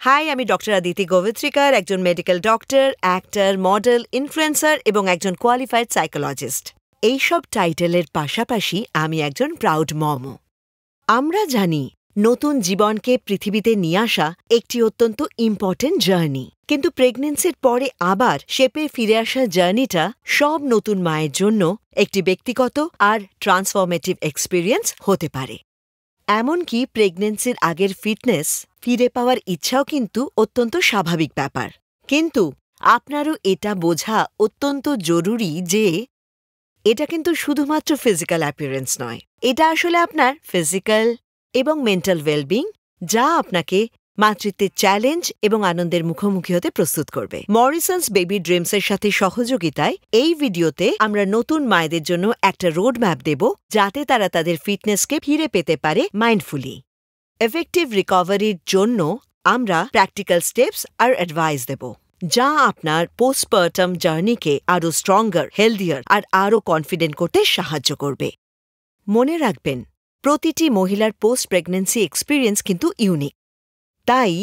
High, আমি doctor Aditi গোবিত্রিকার, একজন medical doctor, actor, model, influencer এবং একজন কোয়ালিফাইড সাইকোলজিস্ট। এইসব টাইটেলের পাশাপাশি আমি একজন প্রাউড মমও। আমরা জানি নতুন জীবনকে পৃথিবীতে নিয়ে আসা একটি অত্যন্ত ইম্পর্টেন্ট জার্নি, কিন্তু প্রেগন্যান্সির পরে আবার শেপে ফিরে আসার জার্নিটা সব নতুন মায়ের জন্য একটি ব্যক্তিগত আর ট্রান্সফরমেটিভ এক্সপিরিয়েন্স হতে পারে। এমনকি প্রেগন্যান্সির আগের ফিটনেস ফিরে পাওয়ার ইচ্ছাও কিন্তু অত্যন্ত স্বাভাবিক ব্যাপার। কিন্তু আপনারও এটা বোঝা অত্যন্ত জরুরি যে এটা কিন্তু শুধুমাত্র ফিজিক্যাল অ্যাপিয়ারেন্স নয়, এটা আসলে আপনার ফিজিক্যাল এবং মেন্টাল ওয়েলবিং, যা আপনাকে মাতৃত্বের চ্যালেঞ্জ এবং আনন্দের মুখোমুখি হতে প্রস্তুত করবে। মরিসন্স বেবি ড্রিমসের সাথে সহযোগিতায় এই ভিডিওতে আমরা নতুন মায়েদের জন্য একটা রোড ম্যাপ দেব, যাতে তারা তাদের ফিটনেসকে ফিরে পেতে পারে মাইন্ডফুলি। এফেক্টিভ রিকভারির জন্য আমরা প্র্যাকটিক্যাল স্টেপস আর অ্যাডভাইস দেব, যা আপনার পোস্টপার্টাম জার্নিকে আরও স্ট্রঙ্গার, হেলদিয়ার আর আরও কনফিডেন্ট করতে সাহায্য করবে। মনে রাখবেন, প্রতিটি মহিলার পোস্ট প্রেগন্যান্সি এক্সপিরিয়েন্স কিন্তু ইউনিক। তাই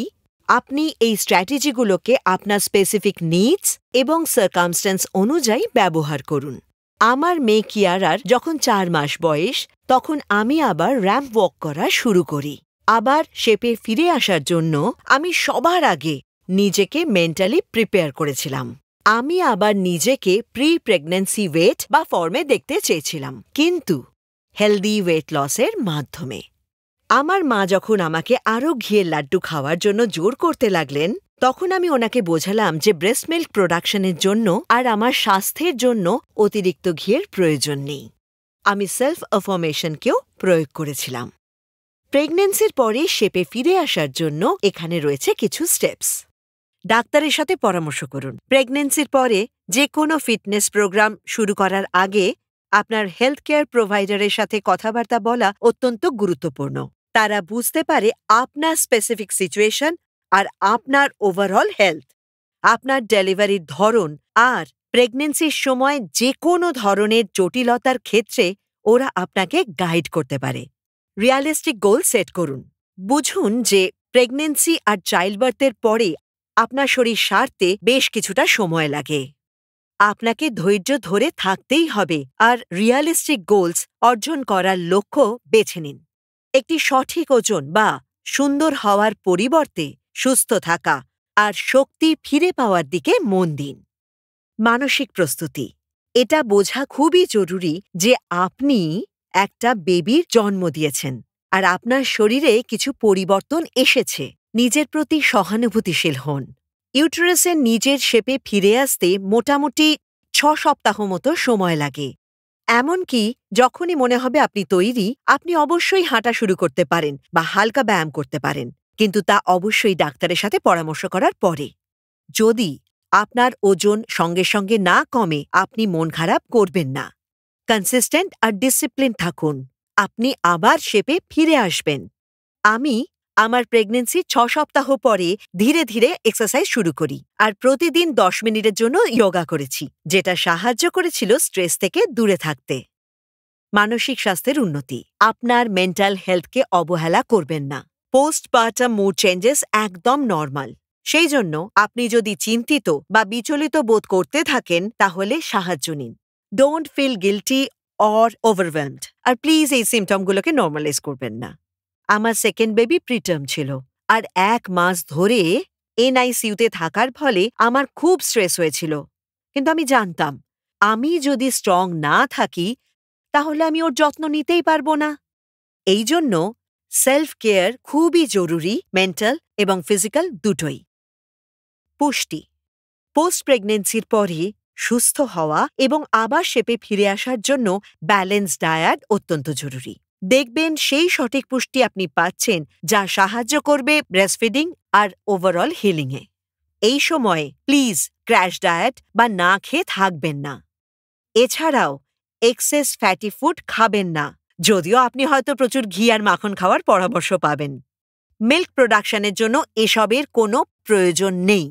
আপনি এই স্ট্র্যাটেজিগুলোকে আপনার স্পেসিফিক নিডস এবং সার্কামস্ট্যান্স অনুযায়ী ব্যবহার করুন। আমার মেয়ে কিয়ারার যখন 4 মাস বয়স, তখন আমি আবার র্যাম্প ওয়াক করা শুরু করি। আবার শেপে ফিরে আসার জন্য আমি সবার আগে নিজেকে মেন্টালি প্রিপেয়ার করেছিলাম। আমি আবার নিজেকে প্রি প্রেগন্যান্সি ওয়েট বা ফর্মে দেখতে চেয়েছিলাম, কিন্তু হেলদি ওয়েট লসের মাধ্যমে। আমার মা যখন আমাকে আরও ঘিয়ের লাড্ডু খাওয়ার জন্য জোর করতে লাগলেন, তখন আমি ওনাকে বোঝালাম যে ব্রেস্ট মিল্ক প্রোডাকশনের জন্য আর আমার স্বাস্থ্যের জন্য অতিরিক্ত ঘিয়ের প্রয়োজন নেই। আমি সেলফ অ্যাফার্মেশনকেও প্রয়োগ করেছিলাম। প্রেগন্যান্সির পরে শেপে ফিরে আসার জন্য এখানে রয়েছে কিছু স্টেপস। ডাক্তারের সাথে পরামর্শ করুন। প্রেগন্যান্সির পরে যে কোনো ফিটনেস প্রোগ্রাম শুরু করার আগে আপনার হেলথ কেয়ার প্রোভাইডারের সাথে কথাবার্তা বলা অত্যন্ত গুরুত্বপূর্ণ। তারা বুঝতে পারে আপনার স্পেসিফিক সিচুয়েশন আর আপনার ওভারঅল হেলথ, আপনার ডেলিভারির ধরন আর প্রেগন্যান্সির সময় যে কোনো ধরনের জটিলতার ক্ষেত্রে ওরা আপনাকে গাইড করতে পারে। রিয়ালিস্টিক গোল সেট করুন। বুঝুন যে প্রেগন্যান্সি আর চাইল্ডবার্থের পরে আপনার শরীর সারতে বেশ কিছুটা সময় লাগে। আপনাকে ধৈর্য ধরে থাকতেই হবে আর রিয়ালিস্টিক গোলস অর্জন করার লক্ষ্য বেছে নিন। একটি সঠিক ওজন বা সুন্দর হওয়ার পরিবর্তে সুস্থ থাকা আর শক্তি ফিরে পাওয়ার দিকে মন দিন। মানসিক প্রস্তুতি। এটা বোঝা খুবই জরুরি যে আপনি একটা বেবির জন্ম দিয়েছেন আর আপনার শরীরে কিছু পরিবর্তন এসেছে। নিজের প্রতি সহানুভূতিশীল হন। ইউটেরাসের নিজের শেপে ফিরে আসতে মোটামুটি 6 সপ্তাহ মতো সময় লাগে। এমনকি যখনই মনে হবে আপনি তৈরি, আপনি অবশ্যই হাঁটা শুরু করতে পারেন বা হালকা ব্যায়াম করতে পারেন, কিন্তু তা অবশ্যই ডাক্তারের সাথে পরামর্শ করার পরে। যদি আপনার ওজন সঙ্গে সঙ্গে না কমে, আপনি মন খারাপ করবেন না। কনসিস্টেন্ট আর ডিসিপ্লিন থাকুন, আপনি আবার শেপে ফিরে আসবেন। আমি আমার প্রেগন্যান্সি 6 সপ্তাহ পরে ধীরে ধীরে এক্সারসাইজ শুরু করি আর প্রতিদিন 10 মিনিটের জন্য যোগা করেছি, যেটা সাহায্য করেছিল স্ট্রেস থেকে দূরে থাকতে। মানসিক স্বাস্থ্যের উন্নতি। আপনার মেন্টাল হেলথকে অবহেলা করবেন না। পোস্টপার্টাম মুড চেঞ্জেস একদম নর্মাল। সেই জন্য আপনি যদি চিন্তিত বা বিচলিত বোধ করতে থাকেন, তাহলে সাহায্য নিন। Don't feel guilty or overwhelmed. আর প্লিজ এই সিমটমগুলোকে নর্মালাইজ করবেন না। আমার সেকেন্ড বেবি প্রিটার্ম ছিল আর 1 মাস ধরে এনআইসিইউতে থাকার ফলে আমার খুব স্ট্রেস হয়েছিল। কিন্তু আমি জানতাম, আমি যদি স্ট্রং না থাকি তাহলে আমি ওর যত্ন নিতেই পারবো না। এই জন্য সেলফ কেয়ার খুবই জরুরি, মেন্টাল এবং ফিজিক্যাল দুটোই। পুষ্টি। পোস্ট প্রেগন্যান্সির পরে সুস্থ হওয়া এবং আবার শেপে ফিরে আসার জন্য ব্যালেন্স ডায়েট অত্যন্ত জরুরি। দেখবেন সেই সঠিক পুষ্টি আপনি পাচ্ছেন, যা সাহায্য করবে ব্রেস্টফিডিং আর ওভারঅল হিলিংয়ে। এই সময়ে প্লিজ ক্র্যাশ ডায়েট বা না খেয়ে থাকবেন না। এছাড়াও এক্সেস ফ্যাটি ফুড খাবেন না, যদিও আপনি হয়তো প্রচুর ঘি আর মাখন খাওয়ার পরামর্শ পাবেন। মিল্ক প্রোডাকশনের জন্য এসবের কোনো প্রয়োজন নেই।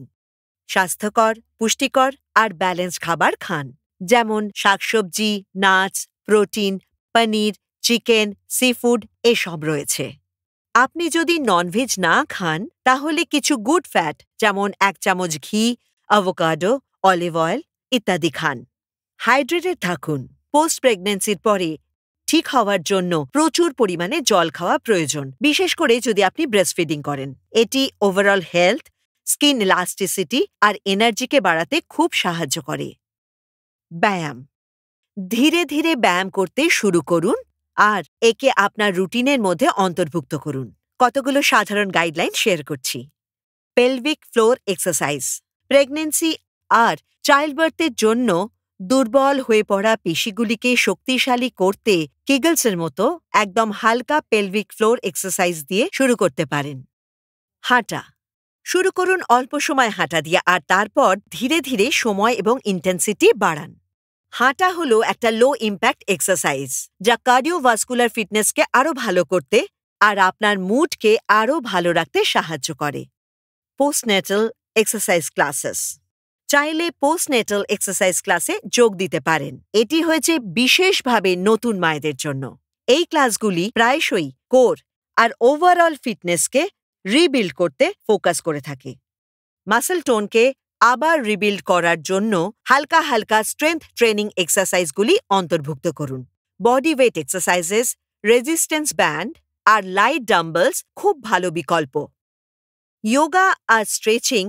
স্বাস্থ্যকর, পুষ্টিকর আর ব্যালেন্স খাবার খান, যেমন শাকসবজি, নাটস, প্রোটিন, পনির, চিকেন, সি ফুড এসব রয়েছে। আপনি যদি ননভেজ না খান তাহলে কিছু গুড ফ্যাট যেমন 1 চামচ ঘি, অ্যাভোকাডো, অলিভ অয়েল ইত্যাদি খান। হাইড্রেটেড থাকুন। পোস্ট প্রেগন্যান্সির পরে ঠিক হওয়ার জন্য প্রচুর পরিমাণে জল খাওয়া প্রয়োজন, বিশেষ করে যদি আপনি ব্রেস্টফিডিং করেন। এটি ওভারঅল হেলথ, স্কিন ইলাস্টিসিটি আর এনার্জিকে বাড়াতে খুব সাহায্য করে। ব্যায়াম। ধীরে ধীরে ব্যায়াম করতে শুরু করুন আর একে আপনার রুটিনের মধ্যে অন্তর্ভুক্ত করুন। কতগুলো সাধারণ গাইডলাইন শেয়ার করছি। Pelvic floor exercise. প্রেগন্যান্সি আর চাইল্ডবার্থের জন্য দুর্বল হয়ে পড়া পেশিগুলিকে শক্তিশালী করতে কিগলসের মতো একদম হালকা পেলভিক ফ্লোর এক্সারসাইজ দিয়ে শুরু করতে পারেন। হাঁটা। শুরু করুন অল্প সময় হাঁটা দিয়ে আর তারপর ধীরে ধীরে সময় এবং ইন্টেন্সিটি বাড়ান। হাঁটা হলো একটা লো ইম্প্যাক্ট এক্সারসাইজ যা কার্ডিওভাস্কুলার ফিটনেসকে আরও ভালো করতে আর আপনার মুডকে আরও ভালো রাখতে সাহায্য করে। Postnatal exercise classes. চাইলে পোস্টনেটাল এক্সারসাইজ ক্লাসে যোগ দিতে পারেন। এটি হয়েছে বিশেষভাবে নতুন মায়েদের জন্য। এই ক্লাসগুলি প্রায়শই কোর আর ওভারঅল ফিটনেসকে রিবিল্ড করতে ফোকাস করে থাকে। মাসল টোনকে আবার রিবিল্ড করার জন্য হালকা হালকা স্ট্রেংথ ট্রেনিং এক্সারসাইজগুলি অন্তর্ভুক্ত করুন। Body weight exercises, resistance band আর লাইট ডাম্বলস খুব ভালো বিকল্প। যোগা আর স্ট্রেচিং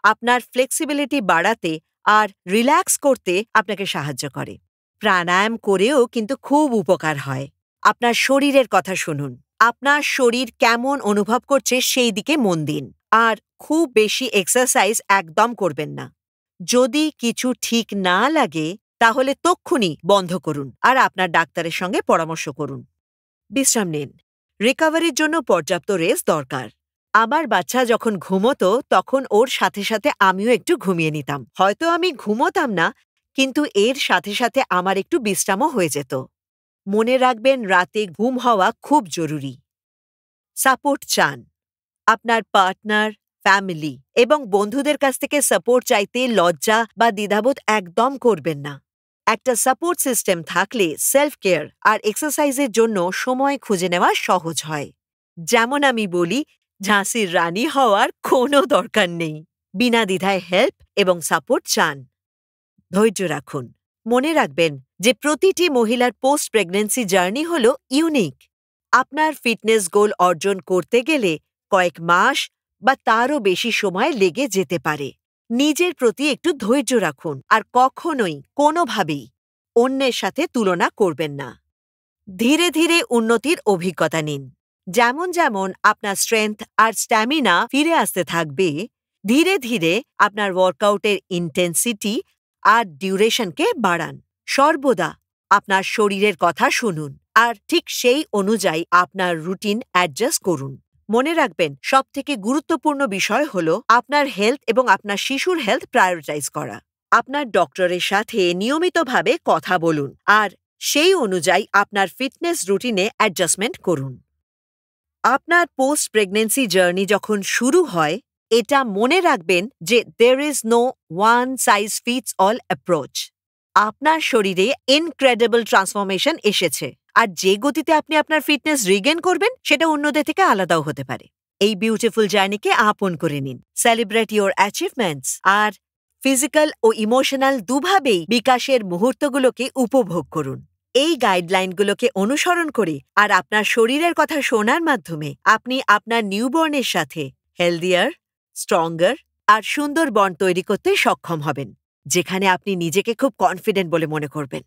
আপনার ফ্লেক্সিবিলিটি বাড়াতে আর রিল্যাক্স করতে আপনাকে সাহায্য করে। প্রাণায়াম করেও কিন্তু খুব উপকার হয়। আপনার শরীরের কথা শুনুন। আপনার শরীর কেমন অনুভব করছে সেই দিকে মন দিন আর খুব বেশি এক্সারসাইজ একদম করবেন না। যদি কিছু ঠিক না লাগে তাহলে তক্ষুনি বন্ধ করুন আর আপনার ডাক্তারের সঙ্গে পরামর্শ করুন। বিশ্রাম নিন। রিকভারির জন্য পর্যাপ্ত রেস্ট দরকার। আমার বাচ্চা যখন ঘুমোতো তখন ওর সাথে সাথে আমিও একটু ঘুমিয়ে নিতাম। হয়তো আমি ঘুমোতাম না, কিন্তু এর সাথে সাথে আমার একটু বিশ্রামও হয়ে যেত। মনে রাখবেন, রাতে ঘুম হওয়া খুব জরুরি। সাপোর্ট চান। আপনার পার্টনার, ফ্যামিলি এবং বন্ধুদের কাছ থেকে সাপোর্ট চাইতে লজ্জা বা দ্বিধাবোধ একদম করবেন না। একটা সাপোর্ট সিস্টেম থাকলে সেলফ কেয়ার আর এক্সারসাইজের জন্য সময় খুঁজে নেওয়া সহজ হয়। যেমন আমি বলি, ঝাঁসির রানী হওয়ার কোনো দরকার নেই। বিনা দ্বিধায় হেল্প এবং সাপোর্ট চান। ধৈর্য রাখুন। মনে রাখবেন যে প্রতিটি মহিলার পোস্ট প্রেগন্যান্সি জার্নি হল ইউনিক। আপনার ফিটনেস গোল অর্জন করতে গেলে কয়েক মাস বা তারও বেশি সময় লেগে যেতে পারে। নিজের প্রতি একটু ধৈর্য রাখুন আর কখনোই কোনোভাবেই অন্যের সাথে তুলনা করবেন না। ধীরে ধীরে উন্নতির অভিজ্ঞতা নিন। যেমন যেমন আপনার স্ট্রেংথ আর স্ট্যামিনা ফিরে আসতে থাকবে, ধীরে ধীরে আপনার ওয়ার্কআউটের ইন্টেন্সিটি আর ডিউরেশনকে বাড়ান। সর্বদা আপনার শরীরের কথা শুনুন আর ঠিক সেই অনুযায়ী আপনার রুটিন অ্যাডজাস্ট করুন। মনে রাখবেন, সবথেকে গুরুত্বপূর্ণ বিষয় হল আপনার হেলথ এবং আপনার শিশুর হেলথ প্রায়োরিটাইজ করা। আপনার ডক্টরের সাথে নিয়মিতভাবে কথা বলুন আর সেই অনুযায়ী আপনার ফিটনেস রুটিনে অ্যাডজাস্টমেন্ট করুন। আপনার পোস্ট প্রেগন্যান্সি জার্নি যখন শুরু হয়, এটা মনে রাখবেন যে there is no one size fits all approach। আপনার শরীরে ইনক্রেডিবল ট্রান্সফরমেশন এসেছে আর যে গতিতে আপনি আপনার ফিটনেস রিগেন করবেন সেটা অন্যদের থেকে আলাদাও হতে পারে। এই বিউটিফুল জার্নিকে আপন করে নিন। সেলিব্রেট ইওর অ্যাচিভমেন্টস আর ফিজিক্যাল ও ইমোশনাল দুভাবেই বিকাশের মুহূর্তগুলোকে উপভোগ করুন। এই গাইডলাইনগুলোকে অনুসরণ করে আর আপনার শরীরের কথা শোনার মাধ্যমে আপনি আপনার নিউবর্নের সাথে হেলদিয়ার, স্ট্রঙ্গার আর সুন্দর বন্ড তৈরি করতে সক্ষম হবেন, যেখানে আপনি নিজেকে খুব কনফিডেন্ট বলে মনে করবেন।